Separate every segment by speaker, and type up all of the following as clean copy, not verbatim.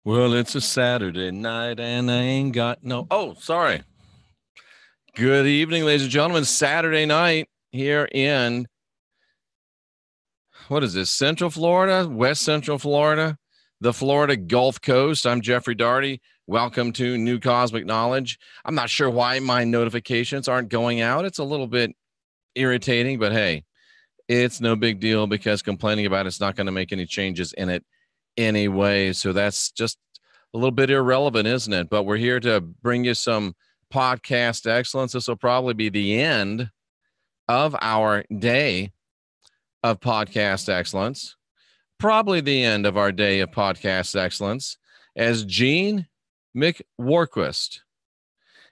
Speaker 1: Well, it's a Saturday night and I ain't got no... Oh, sorry. Good evening, ladies and gentlemen. Saturday night here in... What is this? Central Florida? West Central Florida? The Florida Gulf Coast. I'm Jeffrey Daugherty. Welcome to New Cosmic Knowledge. I'm not sure why my notifications aren't going out. It's a little bit irritating, but hey, it's no big deal because complaining about it's not going to make any changes in it anyway. So that's just a little bit irrelevant, isn't it? But we're here to bring you some podcast excellence. This will probably be the end of our day of podcast excellence. Probably the end of our day of podcast excellence, as Gene McWarquist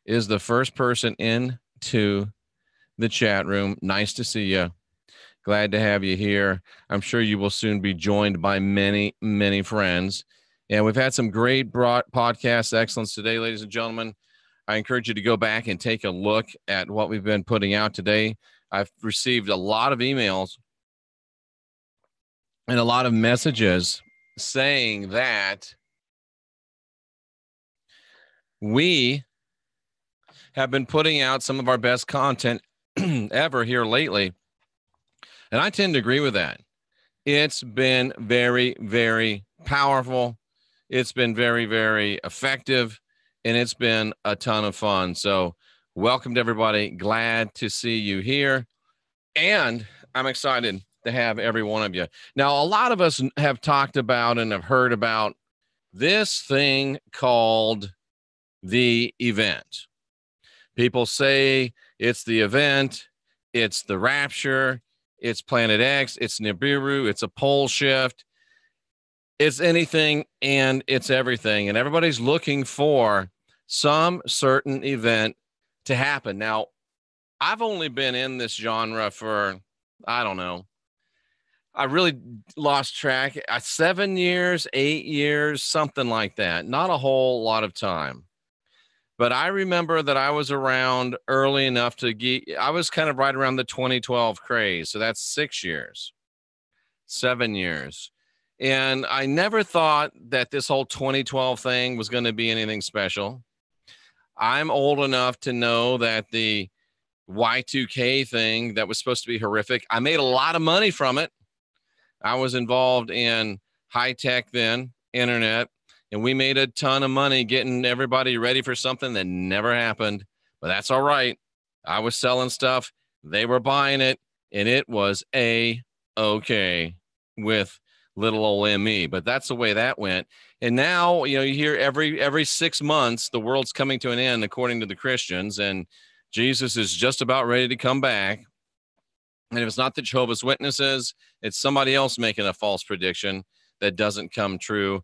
Speaker 1: is the first person into the chat room. Nice to see you. Glad to have you here. I'm sure you will soon be joined by many, many friends. And we've had some great podcast excellence today, ladies and gentlemen. I encourage you to go back and take a look at what we've been putting out today. I've received a lot of emails and a lot of messages saying that we have been putting out some of our best content ever here lately. And I tend to agree with that. It's been very, very powerful. It's been very, very effective. And it's been a ton of fun. So welcome to everybody. Glad to see you here. And I'm excited to have every one of you. Now, a lot of us have talked about and have heard about this thing called the event. People say it's the event, it's the rapture, it's Planet X, it's Nibiru, it's a pole shift, it's anything and it's everything. And everybody's looking for some certain event to happen. Now, I've only been in this genre for, I don't know, I really lost track. 7 years, 8 years, something like that. Not a whole lot of time. But I remember that I was around early enough to get, I was kind of right around the 2012 craze. So that's 6 years, 7 years. And I never thought that this whole 2012 thing was going to be anything special. I'm old enough to know that the Y2K thing that was supposed to be horrific, I made a lot of money from it. I was involved in high tech then, internet, and we made a ton of money getting everybody ready for something that never happened. But that's all right. I was selling stuff. They were buying it, and it was A-okay with little old me. But that's the way that went. And now, you hear every 6 months, the world's coming to an end, according to the Christians, and Jesus is just about ready to come back. And if it's not the Jehovah's Witnesses, it's somebody else making a false prediction that doesn't come true.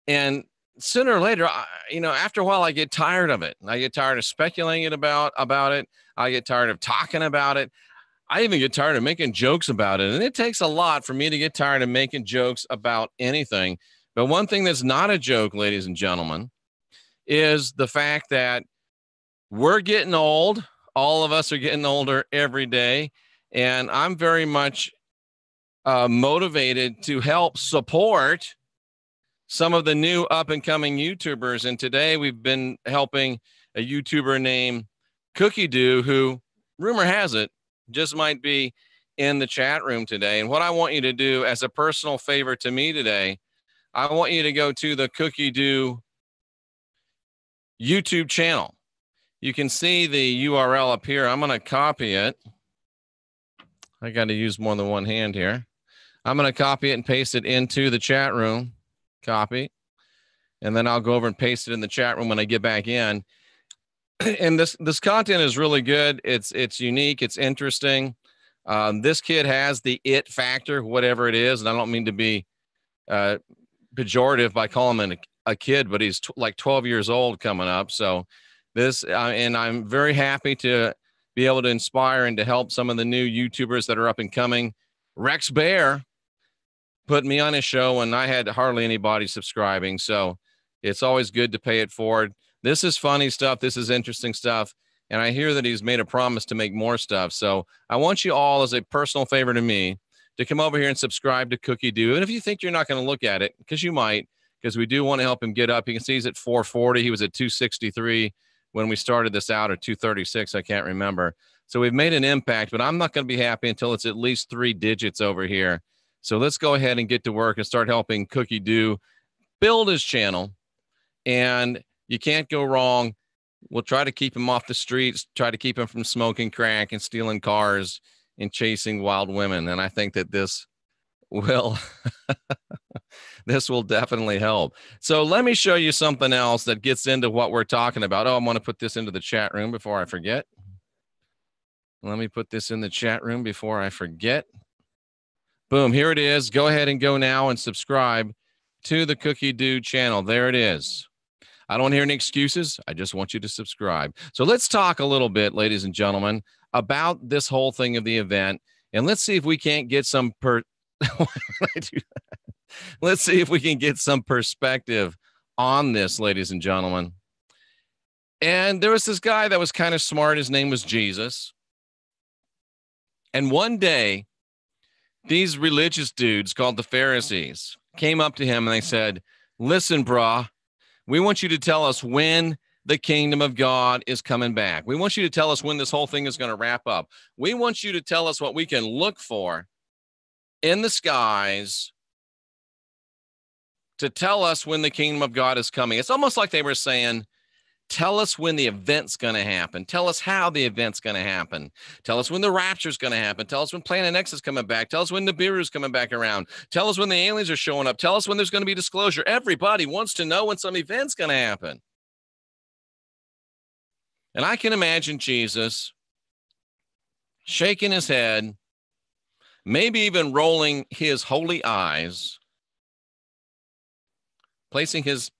Speaker 1: And sooner or later, after a while, I get tired of it. I get tired of speculating about it. I get tired of talking about it. I even get tired of making jokes about it. And it takes a lot for me to get tired of making jokes about anything. But one thing that's not a joke, ladies and gentlemen, is the fact that we're getting old. All of us are getting older every day. And I'm very much motivated to help support some of the new up-and-coming YouTubers. And today we've been helping a YouTuber named Cookie Doo, who, rumor has it, just might be in the chat room today. And what I want you to do as a personal favor to me today, I want you to go to the Cookie Doo YouTube channel. You can see the URL up here. I'm going to copy it. I got to use more than one hand here. I'm going to copy it and paste it into the chat room. Copy. And then I'll go over and paste it in the chat room when I get back in. And this content is really good. It's unique. It's interesting. This kid has the it factor, whatever it is. And I don't mean to be pejorative by calling him a kid, but he's like 12 years old coming up. So and I'm very happy to be able to inspire and to help some of the new YouTubers that are up and coming. Rex Bear put me on his show and I had hardly anybody subscribing. So it's always good to pay it forward. This is funny stuff. This is interesting stuff. And I hear that he's made a promise to make more stuff. So I want you all, as a personal favor to me, to come over here and subscribe to Cookie Doo. And if you think you're not going to look at it, because you might, because we do want to help him get up. You can see he's at 440. He was at 263 when we started this out, or 236. I can't remember. So we've made an impact, but I'm not going to be happy until it's at least 3 digits over here. So let's go ahead and get to work and start helping Cookie Doo build his channel. And you can't go wrong. We'll try to keep him off the streets, try to keep him from smoking crack and stealing cars and chasing wild women. And I think that this will this will definitely help. So let me show you something else that gets into what we're talking about. Oh, I'm going to put this into the chat room before I forget. Let me put this in the chat room before I forget. Boom, here it is. Go ahead and go now and subscribe to the Cookie Doo channel. There it is. I don't hear any excuses. I just want you to subscribe. So let's talk a little bit, ladies and gentlemen, about this whole thing of the event. And let's see if we can't get some let's see if we can get some perspective on this, ladies and gentlemen. And there was this guy that was kind of smart. His name was Jesus. And one day, these religious dudes called the Pharisees came up to him and they said, listen, brah, we want you to tell us when the kingdom of God is coming back. We want you to tell us when this whole thing is going to wrap up. We want you to tell us what we can look for in the skies to tell us when the kingdom of God is coming. It's almost like they were saying, tell us when the event's going to happen. Tell us how the event's going to happen. Tell us when the rapture is going to happen. Tell us when Planet X is coming back. Tell us when Nibiru is coming back around. Tell us when the aliens are showing up. Tell us when there's going to be disclosure. Everybody wants to know when some event's going to happen. And I can imagine Jesus shaking his head, maybe even rolling his holy eyes, placing his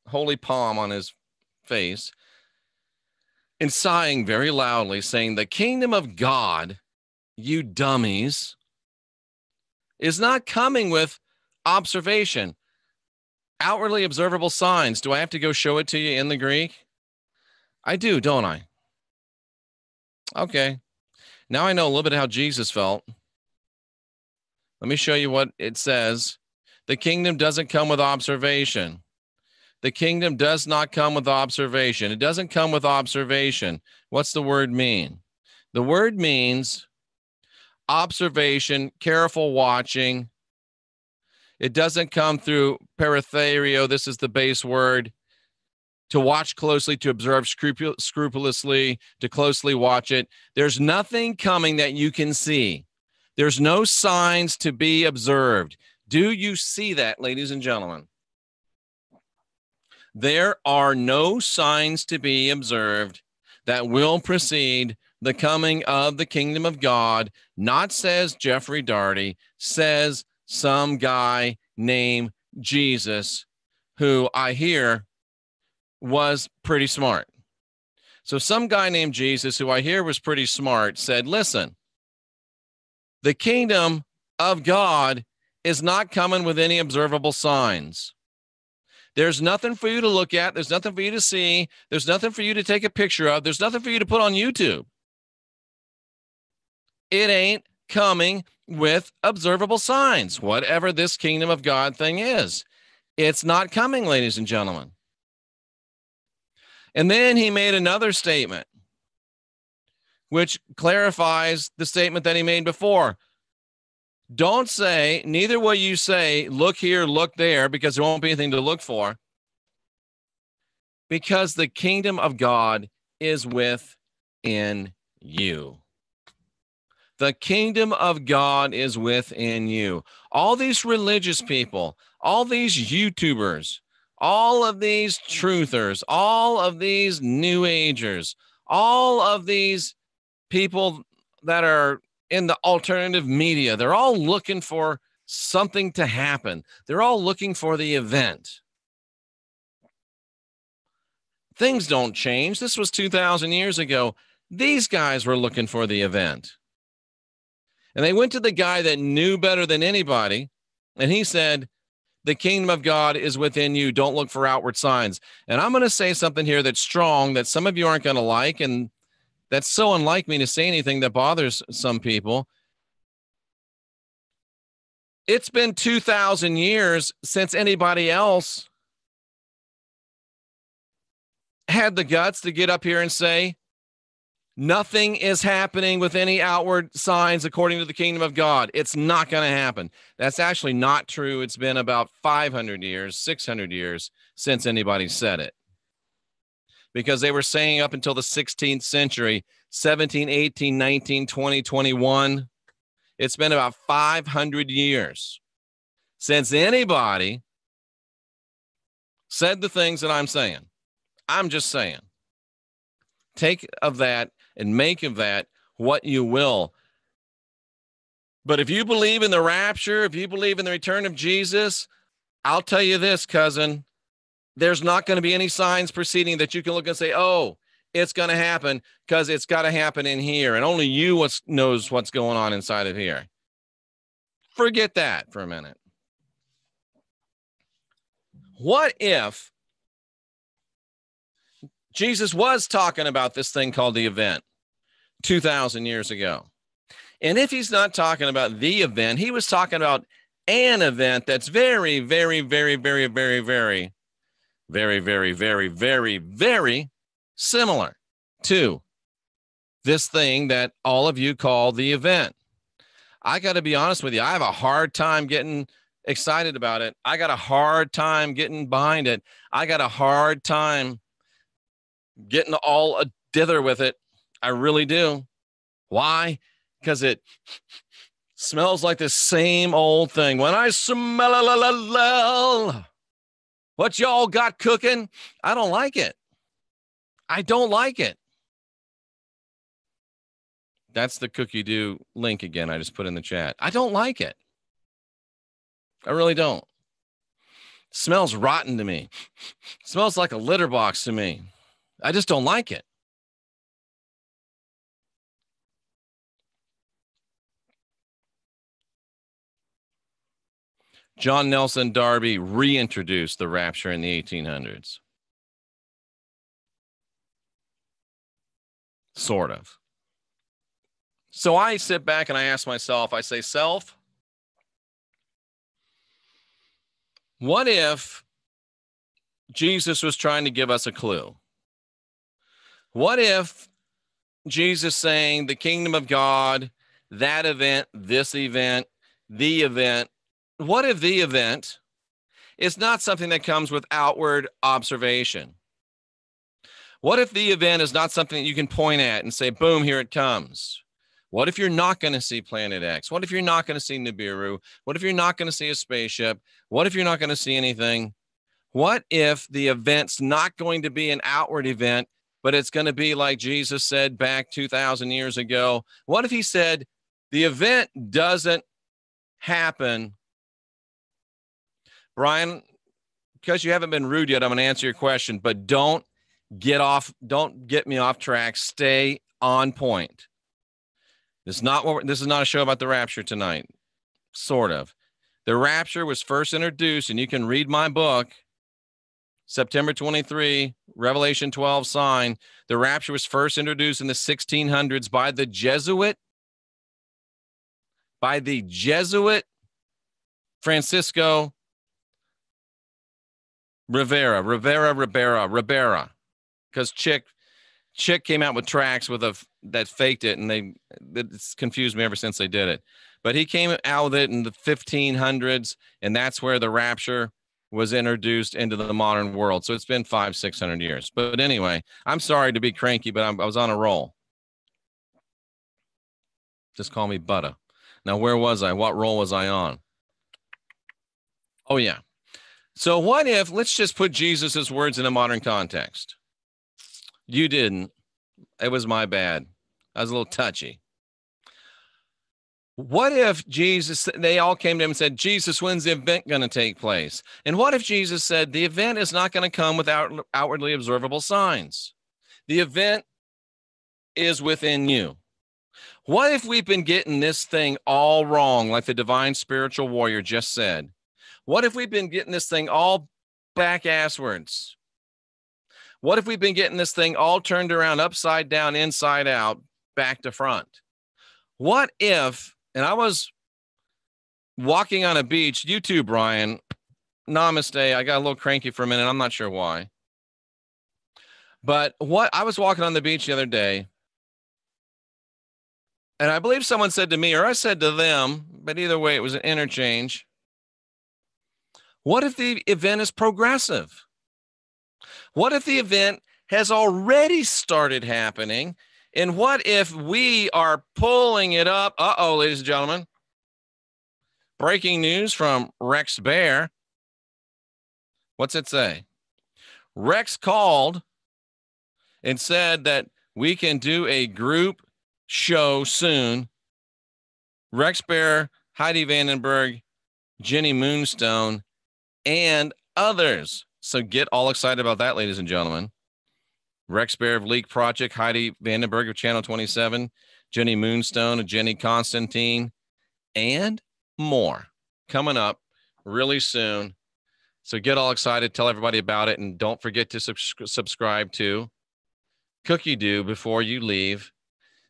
Speaker 1: holy palm on his face, and sighing very loudly, saying, the kingdom of God, you dummies, is not coming with observation, outwardly observable signs. Do I have to go show it to you in the Greek? I do, don't I? Okay. Now I know a little bit how Jesus felt. Let me show you what it says. The kingdom doesn't come with observation. The kingdom does not come with observation. It doesn't come with observation. What's the word mean? The word means observation, careful watching. It doesn't come through peritherio. This is the base word. To watch closely, to observe scrupulously, to closely watch it. There's nothing coming that you can see. There's no signs to be observed. Do you see that, ladies and gentlemen? There are no signs to be observed that will precede the coming of the kingdom of God. Not says Jeffrey Darty, says some guy named Jesus, who I hear was pretty smart. So some guy named Jesus, who I hear was pretty smart, said, listen, the kingdom of God is not coming with any observable signs. There's nothing for you to look at. There's nothing for you to see. There's nothing for you to take a picture of. There's nothing for you to put on YouTube. It ain't coming with observable signs, whatever this kingdom of God thing is. It's not coming, ladies and gentlemen. And then he made another statement, which clarifies the statement that he made before. Don't say, neither will you say, look here, look there, because there won't be anything to look for. Because the kingdom of God is within you. The kingdom of God is within you. All these religious people, all these YouTubers, all of these truthers, all of these new agers, all of these people that are in the alternative media, they're all looking for something to happen. They're all looking for the event. Things don't change. This was 2,000 years ago. These guys were looking for the event. And they went to the guy that knew better than anybody, and he said, the kingdom of God is within you. Don't look for outward signs. And I'm going to say something here that's strong that some of you aren't going to like, and that's so unlike me to say anything that bothers some people. It's been 2,000 years since anybody else had the guts to get up here and say, nothing is happening with any outward signs according to the kingdom of God. It's not going to happen. That's actually not true. It's been about 500 years, 600 years since anybody said it. Because they were saying up until the 16th century, 17, 18, 19, 20, 21. It's been about 500 years since anybody said the things that I'm saying. I'm just saying. Take of that and make of that what you will. But if you believe in the rapture, if you believe in the return of Jesus, I'll tell you this, cousin, there's not going to be any signs preceding that you can look and say, oh, it's going to happen, because it's got to happen in here. And only you knows what's going on inside of here. Forget that for a minute. What if Jesus was talking about this thing called the event 2,000 years ago? And if he's not talking about the event, he was talking about an event that's very, very, very, very, very, very, very, very, very, very, very similar to this thing that all of you call the event. I got to be honest with you. I have a hard time getting excited about it. I got a hard time getting behind it. I got a hard time getting all a dither with it. I really do. Why? Because it smells like the same old thing. When I smell what y'all got cooking, I don't like it. I don't like it. That's the cookie dough link again. I just put in the chat. I don't like it. I really don't. It smells rotten to me. It smells like a litter box to me. I just don't like it. John Nelson Darby reintroduced the rapture in the 1800s. Sort of. So I sit back and I ask myself, I say, self, what if Jesus was trying to give us a clue? What if Jesus saying the kingdom of God, that event, this event, the event, what if the event is not something that comes with outward observation? What if the event is not something that you can point at and say, boom, here it comes? What if you're not going to see Planet X? What if you're not going to see Nibiru? What if you're not going to see a spaceship? What if you're not going to see anything? What if the event's not going to be an outward event, but it's going to be like Jesus said back 2,000 years ago? What if he said the event doesn't happen? Brian, because you haven't been rude yet, I'm going to answer your question, but don't get me off track. Stay on point. This is not a show about the rapture tonight. Sort of. The rapture was first introduced, and you can read my book, September 23, Revelation 12 sign. The rapture was first introduced in the 1600s by the Jesuit Francisco Rivera, because Chick came out with tracks that faked it, and it's confused me ever since they did it. But he came out with it in the 1500s, and that's where the rapture was introduced into the modern world. So it's been 500-600 years. But anyway, I'm sorry to be cranky, but I was on a roll. Just call me Butter. Now, where was I? What roll was I on? Oh, yeah. So what if, let's just put Jesus's words in a modern context. You didn't. It was my bad. I was a little touchy. What if they all came to him and said, Jesus, when's the event going to take place? And what if Jesus said, the event is not going to come without outwardly observable signs? The event is within you. What if we've been getting this thing all wrong, like the divine spiritual warrior just said? What if we've been getting this thing all back asswards? What if we've been getting this thing all turned around, upside down, inside out, back to front? What if, and I was walking on a beach. You too, Brian. Namaste. I got a little cranky for a minute. I'm not sure why. But I was walking on the beach the other day, and I believe someone said to me, or I said to them, but either way, it was an interchange. What if the event is progressive? What if the event has already started happening? And what if we are pulling it up? Uh-oh, ladies and gentlemen. Breaking news from Rex Bear. What's it say? Rex called and said that we can do a group show soon. Rex Bear, Heidi Vandenberg, Jenny Moonstone, and others. So get all excited about that, ladies and gentlemen. Rex Bear of Leak Project, Heidi Vandenberg of Channel 27, Jenny Moonstone, Jenny Constantine, and more coming up really soon. So get all excited, tell everybody about it, and don't forget to subscribe to Cookie Doo before you leave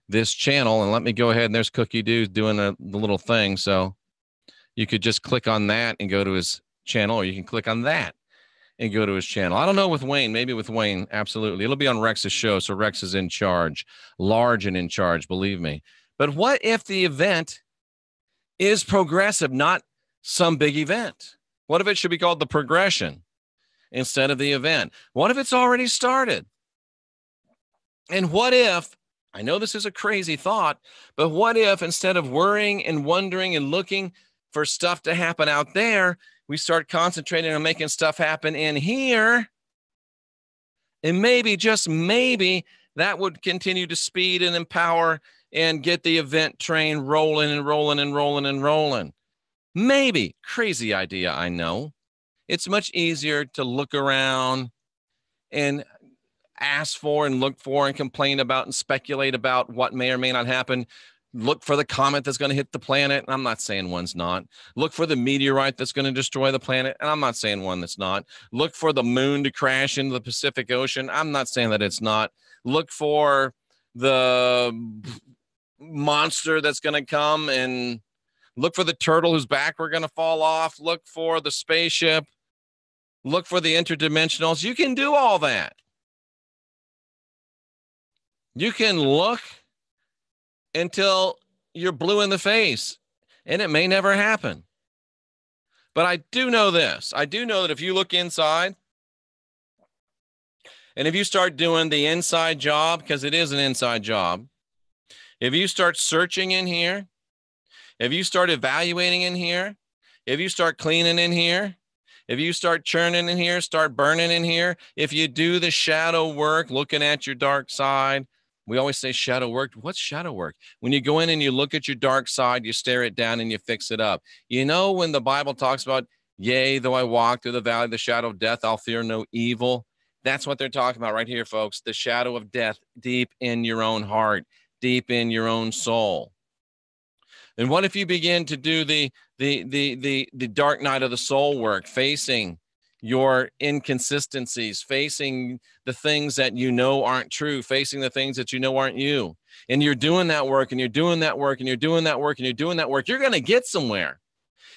Speaker 1: this channel. And let me go ahead, and there's Cookie Doo doing the little thing. So you could just click on that and go to his channel, or you can click on that and go to his channel. I don't know with Wayne, maybe with Wayne, absolutely. It'll be on Rex's show, so Rex is in charge, large and in charge, believe me. But what if the event is progressive, not some big event? What if it should be called the progression instead of the event? What if it's already started? And what if, I know this is a crazy thought, but what if instead of worrying and wondering and looking for stuff to happen out there, we start concentrating on making stuff happen in here? And maybe, just maybe, that would continue to speed and empower and get the event train rolling and rolling and rolling and rolling. Maybe. Crazy idea, I know. It's much easier to look around and ask for and look for and complain about and speculate about what may or may not happen. Look for the comet that's going to hit the planet. I'm not saying one's not. Look for the meteorite that's going to destroy the planet. And I'm not saying one that's not. Look for the moon to crash into the Pacific Ocean. I'm not saying that it's not. Look for the monster that's going to come, and look for the turtle whose back we're going to fall off. Look for the spaceship. Look for the interdimensionals. You can do all that. You can look until you're blue in the face, and it may never happen. But I do know this. I do know that if you look inside, and if you start doing the inside job, because it is an inside job, if you start searching in here, if you start evaluating in here, if you start cleaning in here, if you start churning in here, start burning in here, if you do the shadow work, looking at your dark side. We always say shadow work. What's shadow work? When you go in and you look at your dark side, you stare it down and you fix it up. You know, when the Bible talks about, yea, though I walk through the valley of the shadow of death, I'll fear no evil. That's what they're talking about right here, folks. The shadow of death deep in your own heart, deep in your own soul. And what if you begin to do the dark night of the soul work, facing your inconsistencies, facing the things that you know aren't true, facing the things that you know aren't you. And you're doing that work, and you're doing that work, and you're doing that work, and you're doing that work. You're going to get somewhere.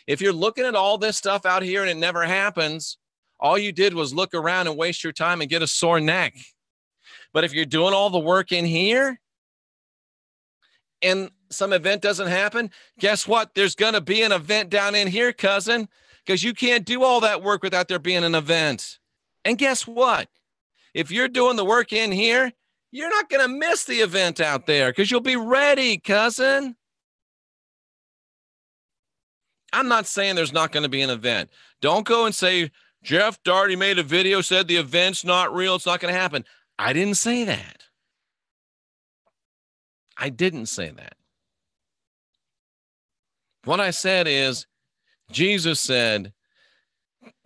Speaker 1: If you're looking at all this stuff out here and it never happens, all you did was look around and waste your time and get a sore neck. But if you're doing all the work in here and some event doesn't happen, guess what? There's going to be an event down in here, cousin, because you can't do all that work without there being an event. And guess what? If you're doing the work in here, you're not going to miss the event out there because you'll be ready, cousin. I'm not saying there's not going to be an event. Don't go and say, Jeff Daugherty made a video, said the event's not real, it's not going to happen. I didn't say that. I didn't say that. What I said is, Jesus said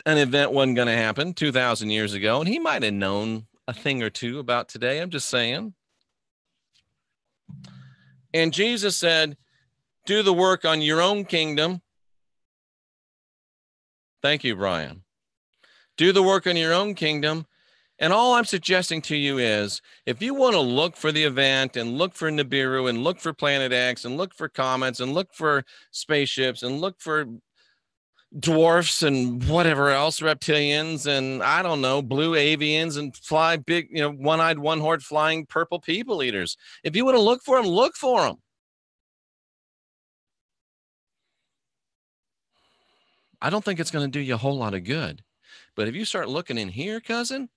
Speaker 1: an event wasn't going to happen 2,000 years ago, and he might have known a thing or two about today. I'm just saying. And Jesus said, do the work on your own kingdom. Thank you, Brian. Do the work on your own kingdom, And all I'm suggesting to you is, if you want to look for the event and look for Nibiru and look for Planet X and look for comets and look for spaceships and look for dwarfs and whatever else, reptilians and I don't know, blue avians and fly big, one-eyed, one-horned flying purple people eaters. If you want to look for them, look for them. I don't think it's going to do you a whole lot of good. But if you start looking in here, cousin,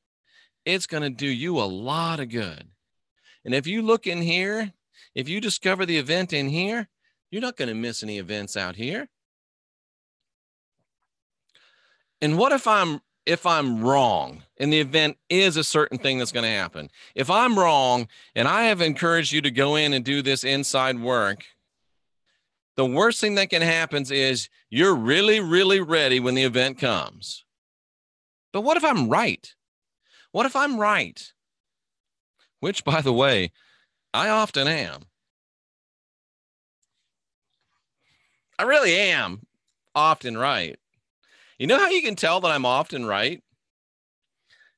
Speaker 1: it's going to do you a lot of good. And if you look in here, if you discover the event in here, you're not going to miss any events out here. And what if I'm wrong and the event is a certain thing that's going to happen? If I'm wrong and I have encouraged you to go in and do this inside work, the worst thing that can happen is you're really, really ready when the event comes. But what if I'm right? What if I'm right? Which, by the way, I often am. I really am often right. You know how you can tell that I'm often right?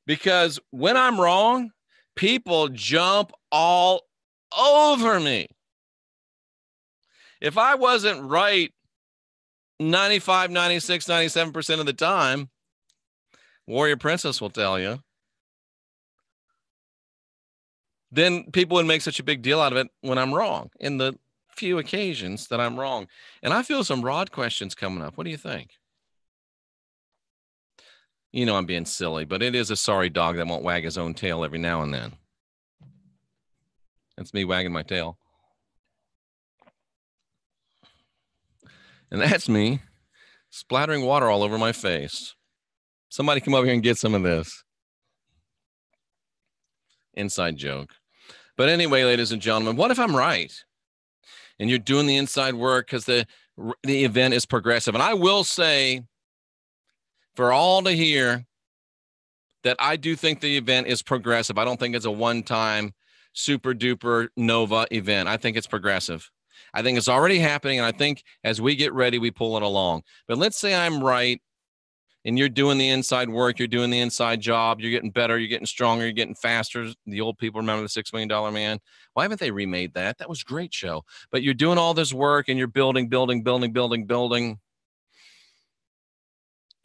Speaker 1: Because when I'm wrong, people jump all over me. If I wasn't right 95, 96, 97% of the time, Warrior Princess will tell you, then people would make such a big deal out of it when I'm wrong, in the few occasions that I'm wrong. And I feel some rod questions coming up. What do you think? You know I'm being silly, but it is a sorry dog that won't wag his own tail every now and then. That's me wagging my tail. And that's me splattering water all over my face. Somebody come over here and get some of this. Inside joke. But anyway, ladies and gentlemen, what if I'm right? And you're doing the inside work because the event is progressive. And I will say, for all to hear, that I do think the event is progressive. I don't think it's a one-time super duper nova event. I think it's progressive. I think it's already happening. And I think as we get ready, we pull it along. But let's say I'm right and you're doing the inside work. You're doing the inside job. You're getting better. You're getting stronger. You're getting faster. The old people remember the $6 Million Man. Why haven't they remade that? That was a great show. But you're doing all this work and you're building.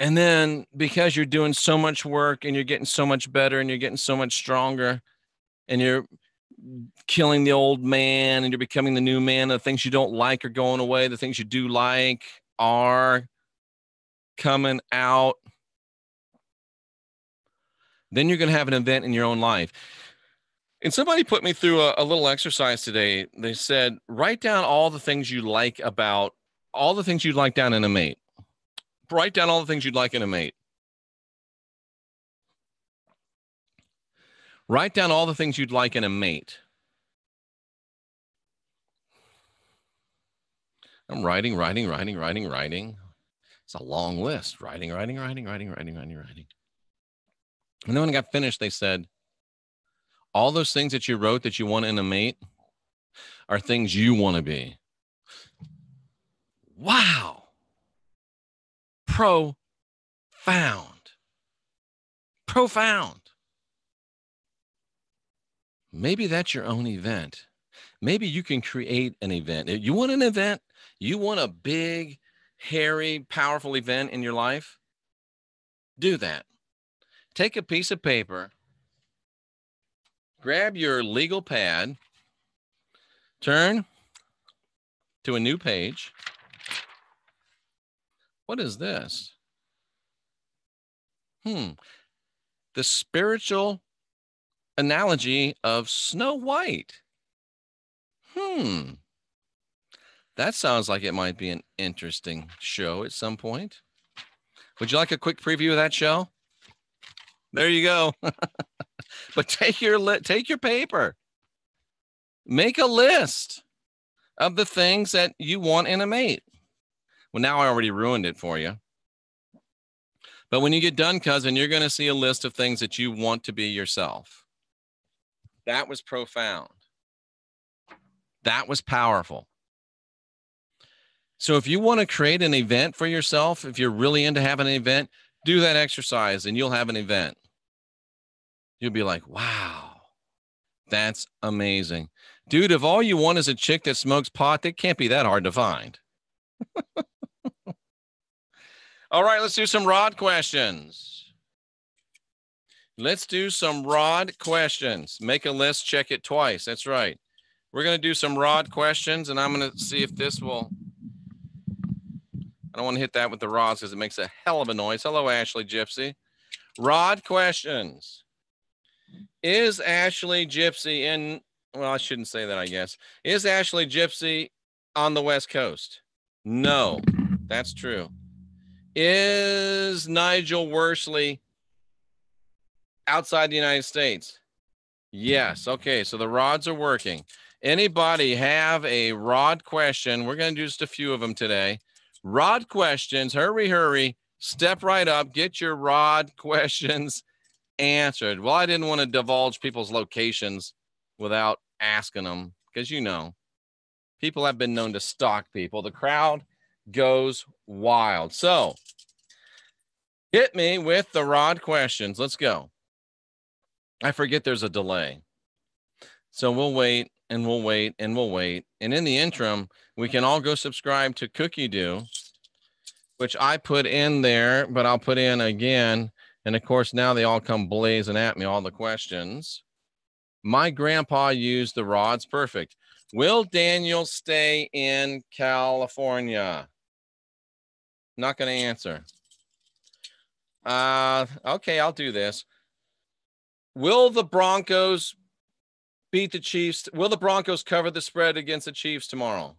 Speaker 1: And then because you're doing so much work and you're getting so much better and you're getting so much stronger and you're killing the old man and you're becoming the new man, the things you don't like are going away. The things you do like are coming out. Then you're going to have an event in your own life. And somebody put me through a little exercise today. They said, write down all the things you like about all the things you'd like down in a mate. Write down all the things you'd like in a mate. Write down all the things you'd like in a mate. I'm writing. It's a long list. Writing. And then when I got finished, they said, all those things that you wrote that you want in a mate are things you want to be. Wow. Profound. Maybe that's your own event. Maybe you can create an event. If you want an event, you want a big, hairy, powerful event in your life, do that. Take a piece of paper, grab your legal pad, turn to a new page. What is this? The spiritual analogy of Snow White. That sounds like it might be an interesting show at some point. Would you like a quick preview of that show? There you go. But take your paper. Make a list of the things that you want in a mate. Well, now I already ruined it for you. But when you get done, cousin, you're going to see a list of things that you want to be yourself. That was profound. That was powerful. So if you want to create an event for yourself, if you're really into having an event, do that exercise and you'll have an event. You'll be like, wow, that's amazing. Dude, if all you want is a chick that smokes pot, that can't be that hard to find. All right, let's do some rod questions. Let's do some rod questions. Make a list, check it twice. That's right. We're going to do some rod questions, and I'm going to see if this will. I don't want to hit that with the rods because it makes a hell of a noise. Hello, Ashley Gypsy. Rod questions. Is Ashley Gypsy in, well, I shouldn't say that, I guess. Is Ashley Gypsy on the West Coast? No, that's true. Is Nigel Worsley outside the United States? Yes. Okay, so the rods are working. Anybody have a rod question? We're going to do just a few of them today. Rod questions. Hurry, hurry. Step right up. Get your rod questions answered. Well, I didn't want to divulge people's locations without asking them because, you know, people have been known to stalk people. The crowd goes wild. So hit me with the rod questions. Let's go. I forget there's a delay. So we'll wait and we'll wait and we'll wait. And in the interim, we can all go subscribe to Cookie Do, which I put in there, but I'll put in again. And of course, now they all come blazing at me, all the questions. My grandpa used the rods. Perfect. Will Daniel stay in California? Not going to answer. Okay, I'll do this. Will the Broncos beat the Chiefs? Will the Broncos cover the spread against the Chiefs tomorrow?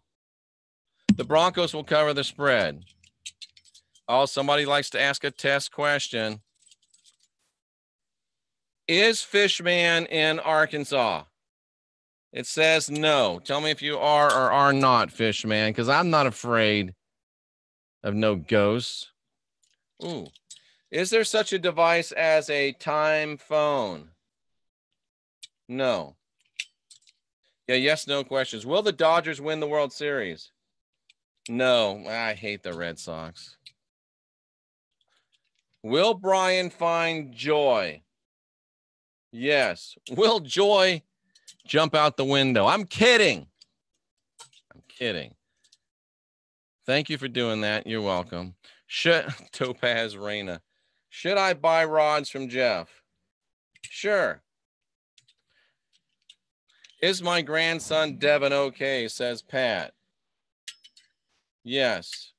Speaker 1: The Broncos will cover the spread. Oh, somebody likes to ask a test question. Is Fishman in Arkansas? It says no. Tell me if you are or are not Fishman, because I'm not afraid of no ghosts. Ooh. Is there such a device as a time phone? No. Yeah, yes, no questions. Will the Dodgers win the World Series? No. I hate the Red Sox. Will Brian find joy? Yes. Will joy jump out the window? I'm kidding. I'm kidding. Thank you for doing that. You're welcome. Topaz Reina. Should I buy rods from Jeff? Sure. Is my grandson Devin okay? Says Pat. Yes.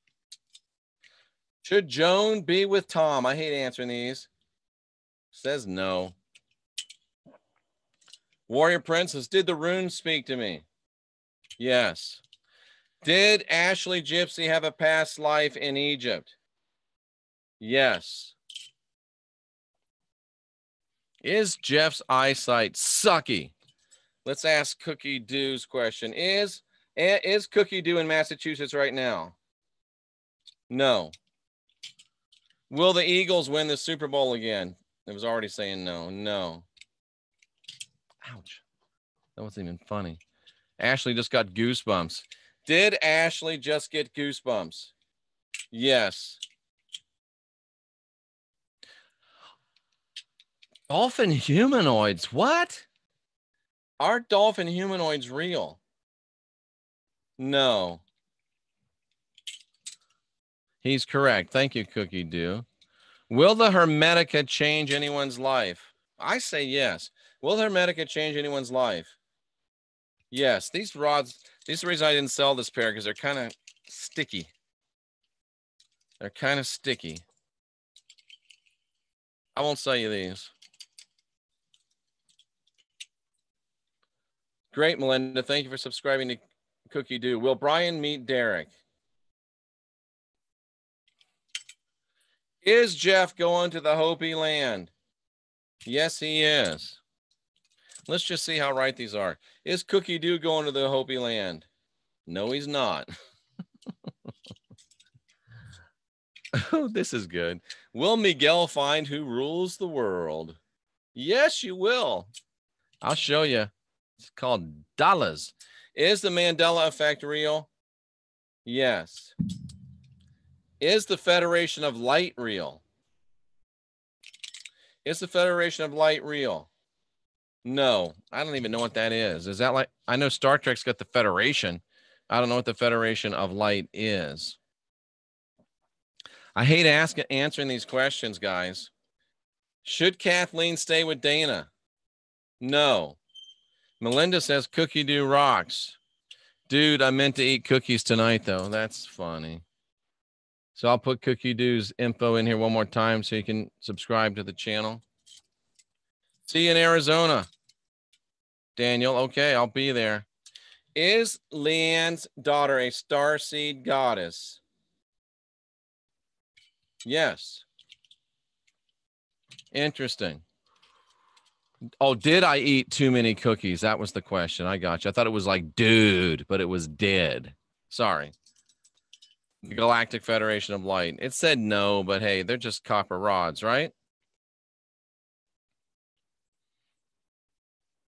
Speaker 1: Should Joan be with Tom? I hate answering these. Says no. Warrior Princess, did the runes speak to me? Yes. Did Ashley Gypsy have a past life in Egypt? Yes. Is Jeff's eyesight sucky? Let's ask Cookie Doo's question. Is Cookie Doo in Massachusetts right now? No. Will the Eagles win the Super Bowl again? It was already saying no. No. Ouch. That wasn't even funny. Ashley just got goosebumps. Did Ashley just get goosebumps? Yes. Dolphin humanoids. What? Are dolphin humanoids real? No. He's correct. Thank you, Cookie Doo. Will the Hermetica change anyone's life? I say yes. Will the Hermetica change anyone's life? Yes. These rods, these are the reason I didn't sell this pair because they're kind of sticky. They're kind of sticky. I won't sell you these. Great, Melinda. Thank you for subscribing to Cookie Doo. Will Brian meet Derek? Is Jeff going to the Hopi land? Yes, he is. Let's just see how right these are. Is Cookie Doo going to the Hopi land? No, he's not. Oh, this is good. Will Miguel find who rules the world? Yes, you will. I'll show you. It's called dollars. Is the Mandela effect real? Yes. Is the Federation of Light real? Is the Federation of Light real? No, I don't even know what that is. Is that like, I know Star Trek's got the Federation. I don't know what the Federation of Light is. I hate answering these questions, guys. Should Kathleen stay with Dana? No. Melinda says cookie dough rocks. Dude, I meant to eat cookies tonight, though. That's funny. So I'll put Cookie Dough's info in here one more time so you can subscribe to the channel. See you in Arizona, Daniel. Okay, I'll be there. Is Leanne's daughter a starseed goddess? Yes. Interesting. Oh, did I eat too many cookies? That was the question. I got you. I thought it was like dude, but it was did. Sorry. The Galactic Federation of Light. It said no, but hey, they're just copper rods, right?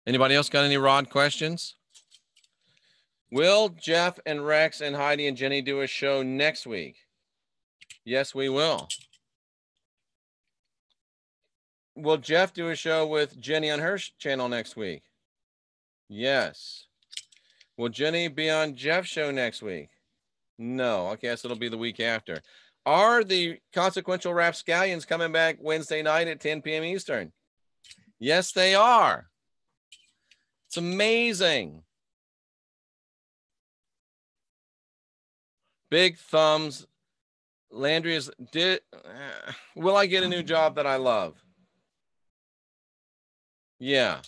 Speaker 1: Anybody else got any rod questions? Will Jeff and Rex and Heidi and Jenny do a show next week? Yes, we will. Will Jeff do a show with Jenny on her channel next week? Yes. Will Jenny be on Jeff's show next week? No. I guess it'll be the week after. Are the Consequential Rapscallions coming back Wednesday night at 10 p.m. Eastern? Yes, they are. It's amazing. Big thumbs. Landry is, will I get a new job that I love? Yeah.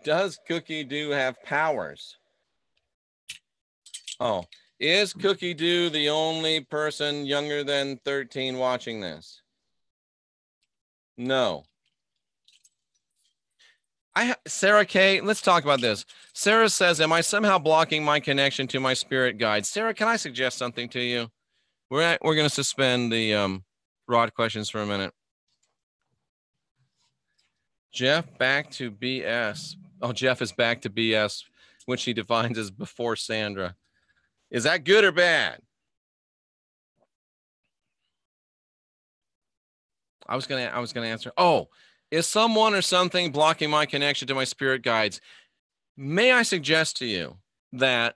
Speaker 1: Does Cookie Doo have powers? Oh, is Cookie Doo the only person younger than 13 watching this? No. Sarah K, let's talk about this. Sarah says, am I somehow blocking my connection to my spirit guide? Sarah, can I suggest something to you? We're going to suspend the rod questions for a minute. Jeff back to BS. Oh, Jeff is back to BS, which he defines as before Sandra. Is that good or bad? I was gonna answer. Oh, is someone or something blocking my connection to my spirit guides? May I suggest to you that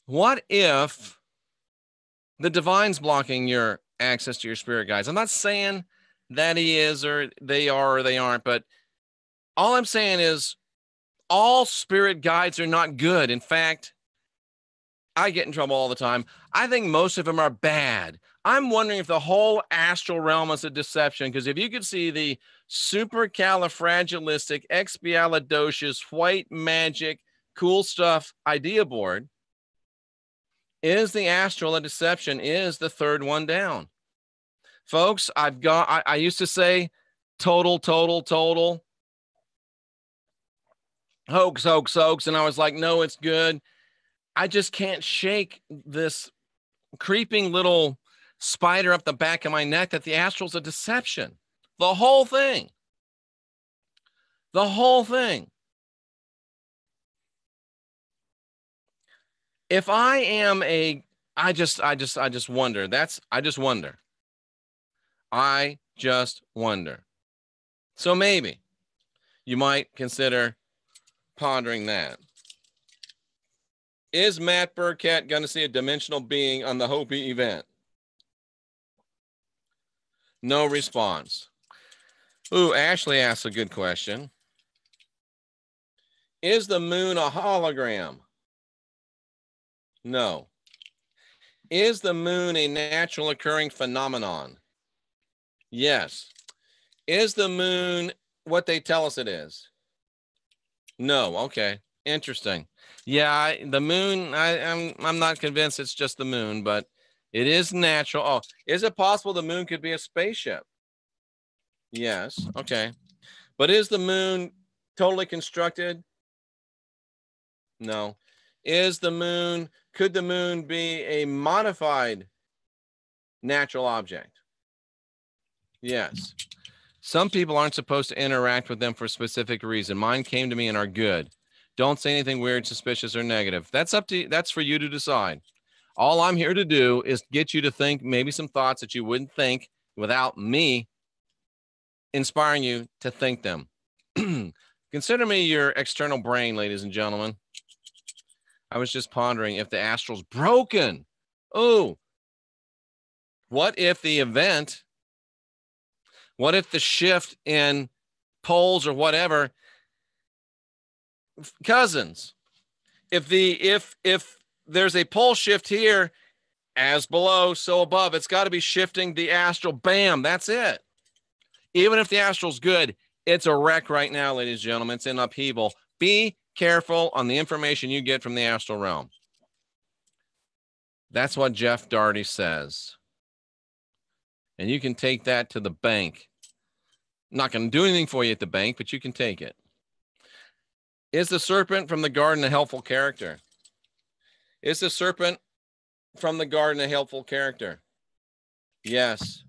Speaker 1: what if the divine's blocking your access to your spirit guides? I'm not saying that he is or they are or they aren't, but all I'm saying is all spirit guides are not good. In fact, I get in trouble all the time. I think most of them are bad. I'm wondering if the whole astral realm is a deception, because if you could see the supercalifragilistic expialidocious white magic cool stuff idea board, is the astral a deception? Is the third one down? Folks, I used to say total hoax, and I was like, no, it's good. I just can't shake this creeping little spider up the back of my neck that the astral's a deception. The whole thing. The whole thing. If I am I just wonder. I just wonder. So maybe you might consider pondering that. Is Matt Burkett going to see a dimensional being on the Hopi event? No response. Ooh, Ashley asks a good question. Is the moon a hologram? No. Is the moon a natural occurring phenomenon? Yes. Is the moon what they tell us it is? No. Okay. Interesting. Yeah, the moon, I'm not convinced it's just the moon, but it is natural. Oh, is it possible the moon could be a spaceship? Yes. Okay. But is the moon totally constructed? No. Could the moon be a modified natural object? Yes. Some people aren't supposed to interact with them for a specific reason. Mine came to me and are good. Don't say anything weird, suspicious, or negative. That's up to you. That's for you to decide. All I'm here to do is get you to think maybe some thoughts that you wouldn't think without me inspiring you to think them. Consider me your external brain, ladies and gentlemen. I was just pondering if the astral's broken. Oh, what if the event, what if the shift in poles or whatever, cousins, if there's a pole shift here, as below, so above, it's got to be shifting the astral. Bam, that's it. Even if the astral's good, it's a wreck right now, ladies and gentlemen. It's in upheaval. Be careful on the information you get from the astral realm. That's what Jeff Darty says. And you can take that to the bank. I'm not going to do anything for you at the bank, but you can take it. Is the serpent from the garden a helpful character? Is the serpent from the garden a helpful character? Yes.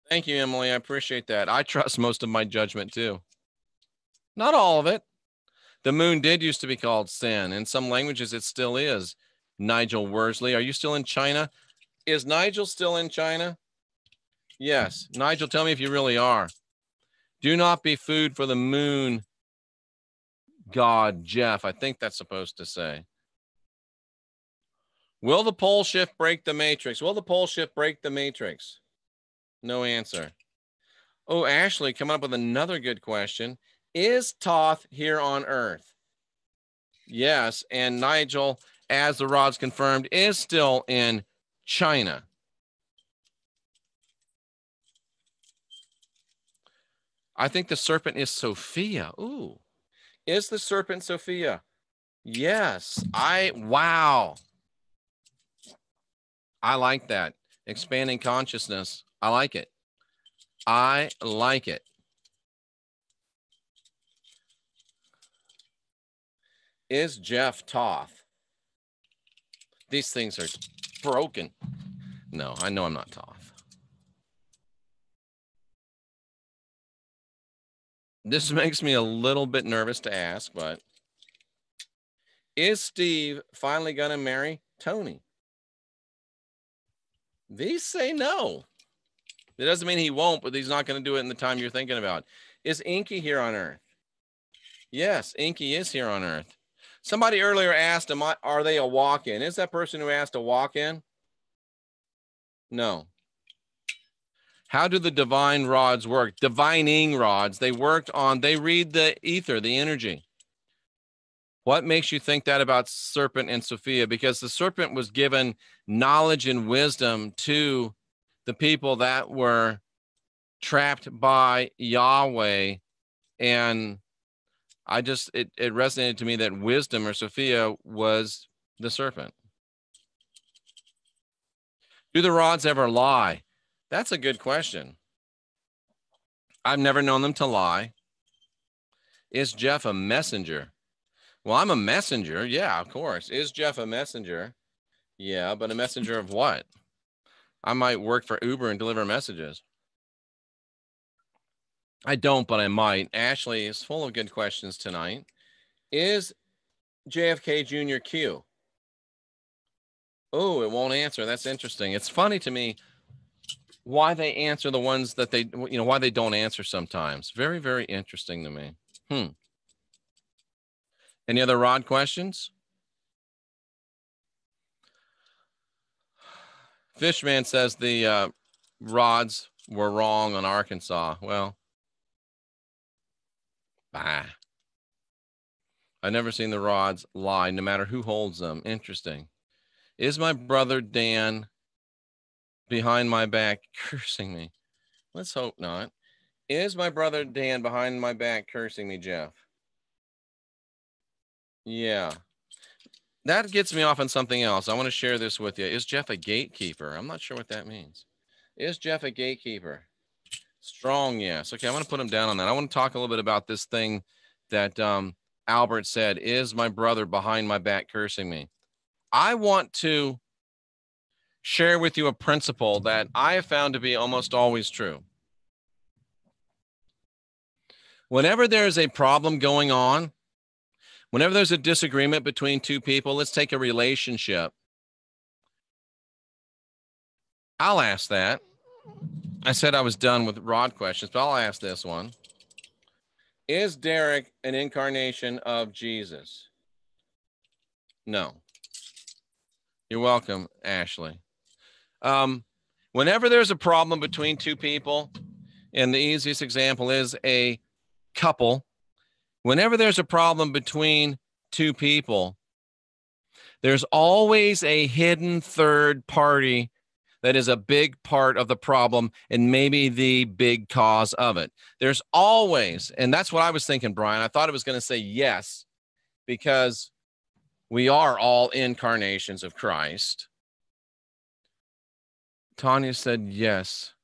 Speaker 1: Thank you, Emily. I appreciate that. I trust most of my judgment too. Not all of it. The moon did used to be called sin. In some languages, it still is. Nigel Worsley, are you still in China? Is Nigel still in China? Yes. Nigel, tell me if you really are. Do not be food for the moon god, Jeff. I think that's supposed to say. Will the pole shift break the matrix? Will the pole shift break the matrix? No answer. Oh, Ashley, coming up with another good question. Is Thoth here on Earth? Yes. And Nigel, as the rods confirmed, is still in China. I think the serpent is Sophia. Ooh. Is the serpent Sophia? Yes. Wow. I like that. Expanding consciousness. I like it. I like it. Is Jeff Thoth? These things are broken. No, I know I'm not Thoth. This makes me a little bit nervous to ask, but is Steve finally going to marry Tony? These say no. It doesn't mean he won't, but he's not going to do it in the time you're thinking about. Is Inky here on Earth? Yes, Inky is here on Earth. Somebody earlier asked, are they a walk-in? Is that person who asked a walk-in? No. How do the divine rods work? Divining rods. They read the ether, the energy. What makes you think that about serpent and Sophia? Because the serpent was given knowledge and wisdom to the people that were trapped by Yahweh. And it resonated to me that wisdom, or Sophia, was the serpent. Do the rods ever lie? That's a good question. I've never known them to lie. Is Jeff a messenger? Well, I'm a messenger. Yeah, of course. Is Jeff a messenger? Yeah, but a messenger of what? I might work for Uber and deliver messages. I don't, but I might. Ashley is full of good questions tonight. Is JFK Jr. Q? Oh, it won't answer. That's interesting. It's funny to me why they answer the ones that they, why they don't answer sometimes. Very, very interesting to me. Any other rod questions? Fishman says the rods were wrong on Arkansas. Well, bah. I've never seen the rods lie, no matter who holds them. Interesting. Is my brother Dan behind my back cursing me? Let's hope not. Is my brother Dan behind my back cursing me, Jeff? Yeah. That gets me off on something else. I want to share this with you. Is Jeff a gatekeeper? I'm not sure what that means. Is Jeff a gatekeeper? Strong, yes. Okay, I want to put him down on that. I want to talk a little bit about this thing that Albert said. Is my brother behind my back cursing me? I want to share with you a principle that I have found to be almost always true. Whenever there's a problem going on, whenever there's a disagreement between two people, let's take a relationship. I'll ask that. I said I was done with Rod questions, but I'll ask this one. Is Derek an incarnation of Jesus? No. You're welcome, Ashley. Whenever there's a problem between two people, and the easiest example is a couple, whenever there's a problem between two people, there's always a hidden third party that is a big part of the problem and maybe the big cause of it. There's always, and that's what I was thinking, Brian. I thought it was going to say yes, because we are all incarnations of Christ. Tanya said yes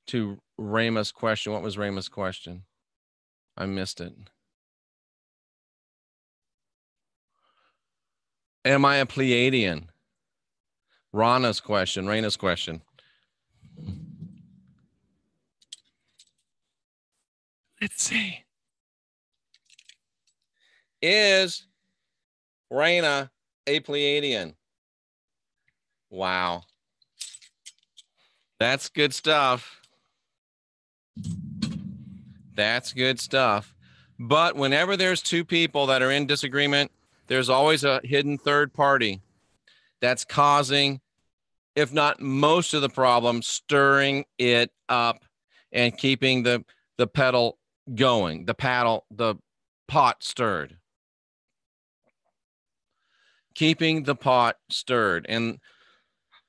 Speaker 1: to Rama's question. What was Rama's question? I missed it. Am I a Pleiadian? Raina's question. Let's see. Is Raina a Pleiadian? Wow. That's good stuff. That's good stuff. But whenever there's two people that are in disagreement, there's always a hidden third party that's causing, if not most of the problem, stirring it up and keeping the pedal going, the pot stirred. Keeping the pot stirred. And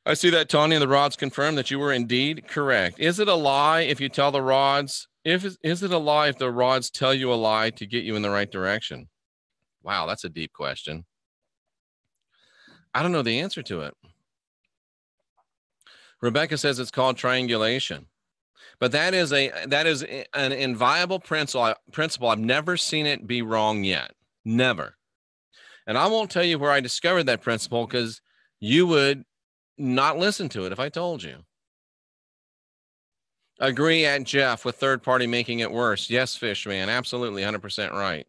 Speaker 1: I see that, Tanya, the rods confirm that you were indeed correct. Is it a lie if you tell the rods? Is it a lie if the rods tell you a lie to get you in the right direction? Wow, that's a deep question. I don't know the answer to it. Rebecca says it's called triangulation, but that is an inviolable principle. I've never seen it be wrong yet. Never. And I won't tell you where I discovered that principle, because you would not listen to it if I told you. Agree at Jeff with third party making it worse. Yes, Fishman, absolutely 100% right.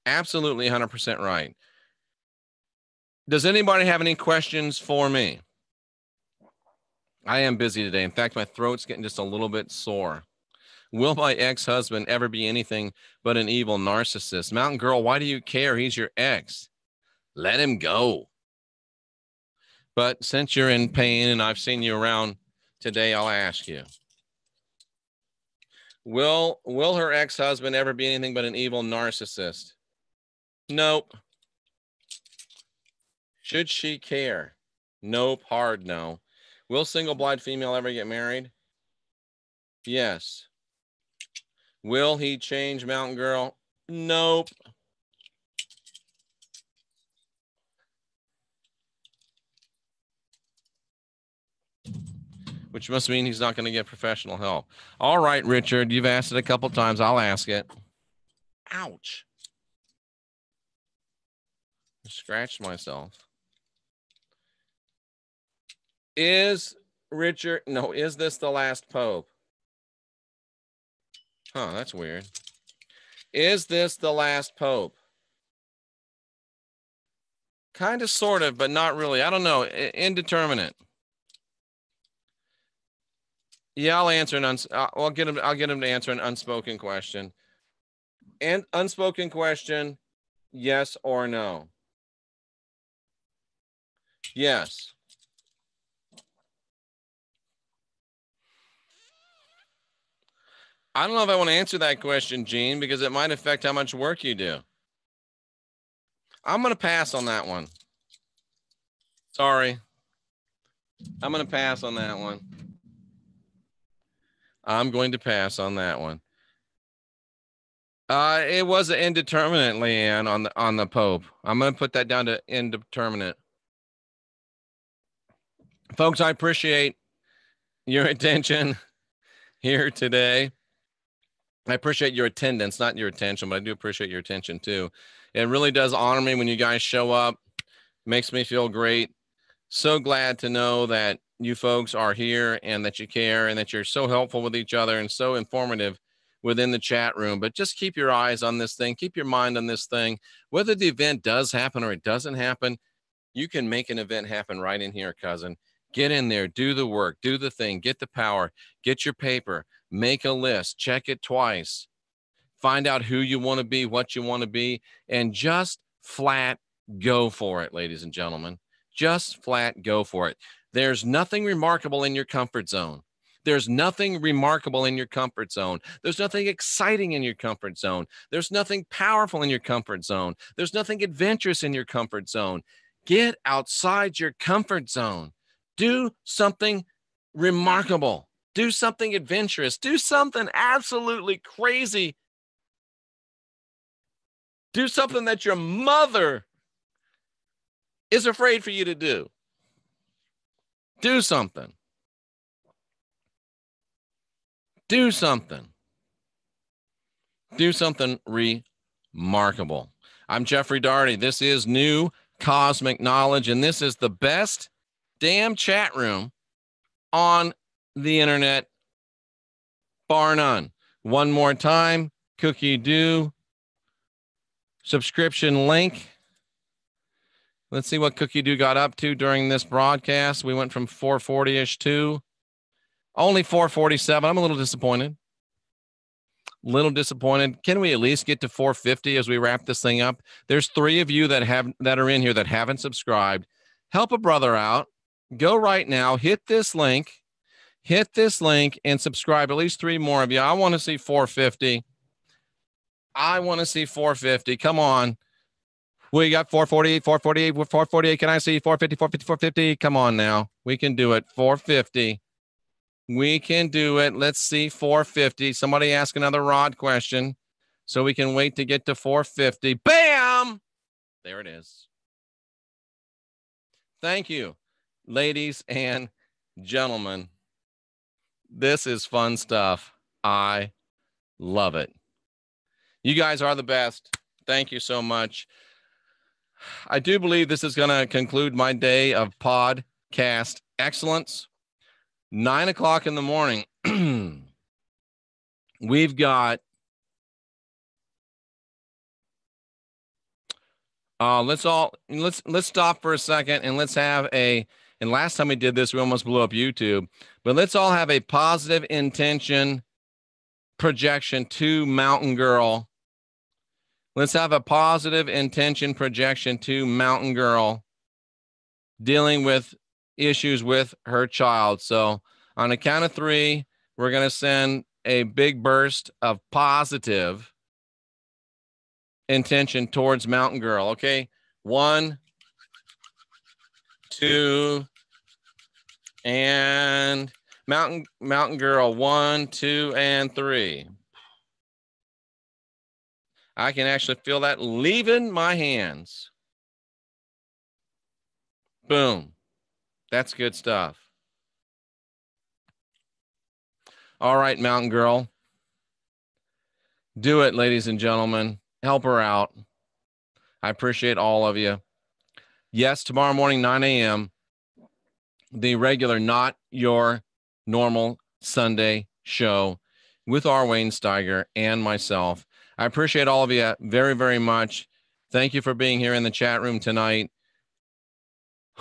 Speaker 1: Absolutely 100% right. Does anybody have any questions for me? I am busy today. In fact, my throat's getting just a little bit sore. Will my ex-husband ever be anything but an evil narcissist? Mountain Girl, why do you care? He's your ex. Let him go. But since you're in pain and I've seen you around today, I'll ask you. Will her ex-husband ever be anything but an evil narcissist? Nope. Should she care? Nope, hard no. Will single blind female ever get married? Yes. Will he change, Mountain Girl? Nope. Which must mean he's not going to get professional help. All right, Richard, you've asked it a couple times. I'll ask it. Ouch. I scratched myself. Is this the last pope? Huh, that's weird. Is this the last pope? Kind of, sort of, but not really. I don't know. Indeterminate. Yeah, I'll answer I'll get him to answer an unspoken question. And unspoken question, yes or no? Yes. I don't know if I want to answer that question, Gene, because it might affect how much work you do. I'm going to pass on that one. Sorry. I'm going to pass on that one. I'm going to pass on that one. It was an indeterminate, Leanne, on the Pope. I'm going to put that down to indeterminate. Folks, I appreciate your attention here today. I appreciate your attendance, not your attention, but I do appreciate your attention too. It really does honor me when you guys show up. Makes me feel great. So glad to know that you folks are here and that you care and that you're so helpful with each other and so informative within the chat room, but just keep your eyes on this thing. Keep your mind on this thing. Whether the event does happen or it doesn't happen, you can make an event happen right in here, cousin. Get in there, do the work, do the thing, get the power, get your paper, make a list, check it twice, find out who you want to be, what you want to be, and just flat go for it, ladies and gentlemen. Just flat go for it. There's nothing remarkable in your comfort zone. There's nothing remarkable in your comfort zone. There's nothing exciting in your comfort zone. There's nothing powerful in your comfort zone. There's nothing adventurous in your comfort zone. Get outside your comfort zone. Do something remarkable. Do something adventurous. Do something absolutely crazy. Do something that your mother is afraid for you to do. Do something. Do something. Do something remarkable. I'm Jeffrey Daugherty. This is New Cosmic Knowledge, and this is the best damn chat room on the internet, bar none. One more time, Cookie Do subscription link. Let's see what Cookie Do got up to during this broadcast. We went from 440-ish to only 447. I'm a little disappointed. Can we at least get to 450 as we wrap this thing up? There's 3 of you that are in here that haven't subscribed. Help a brother out. Go right now, hit this link, and subscribe. At least 3 more of you. I want to see 450. I want to see 450. Come on. We got 448, 448, 448. Can I see 450, 450, 450? Come on now. We can do it. 450. We can do it. Let's see 450. Somebody ask another Rod question so we can wait to get to 450. Bam! There it is. Thank you, ladies and gentlemen. This is fun stuff. I love it. You guys are the best. Thank you so much. I do believe this is going to conclude my day of podcast excellence. 9 o'clock in the morning. We've got let's stop for a second and let's have and last time we did this, we almost blew up YouTube, but let's all have a positive intention projection to Mountain Girl. Let's have a positive intention projection to Mountain Girl dealing with issues with her child. So on a count of 3, we're going to send a big burst of positive intention towards Mountain Girl. Okay. 1, 2, and Mountain Girl. 1, 2, and 3. I can actually feel that leaving my hands. Boom. That's good stuff. All right, Mountain Girl. Do it, ladies and gentlemen. Help her out. I appreciate all of you. Yes, tomorrow morning, 9 a.m., the regular, not your normal Sunday show with R. Wayne Steiger and myself. I appreciate all of you very, very much. Thank you for being here in the chat room tonight.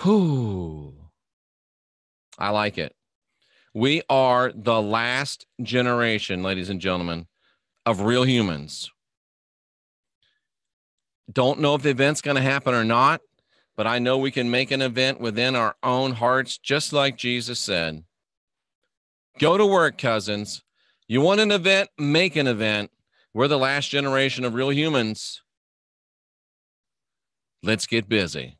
Speaker 1: Whew. I like it. We are the last generation, ladies and gentlemen, of real humans. Don't know if the event's going to happen or not, but I know we can make an event within our own hearts, just like Jesus said. Go to work, cousins. You want an event? Make an event. We're the last generation of real humans. Let's get busy.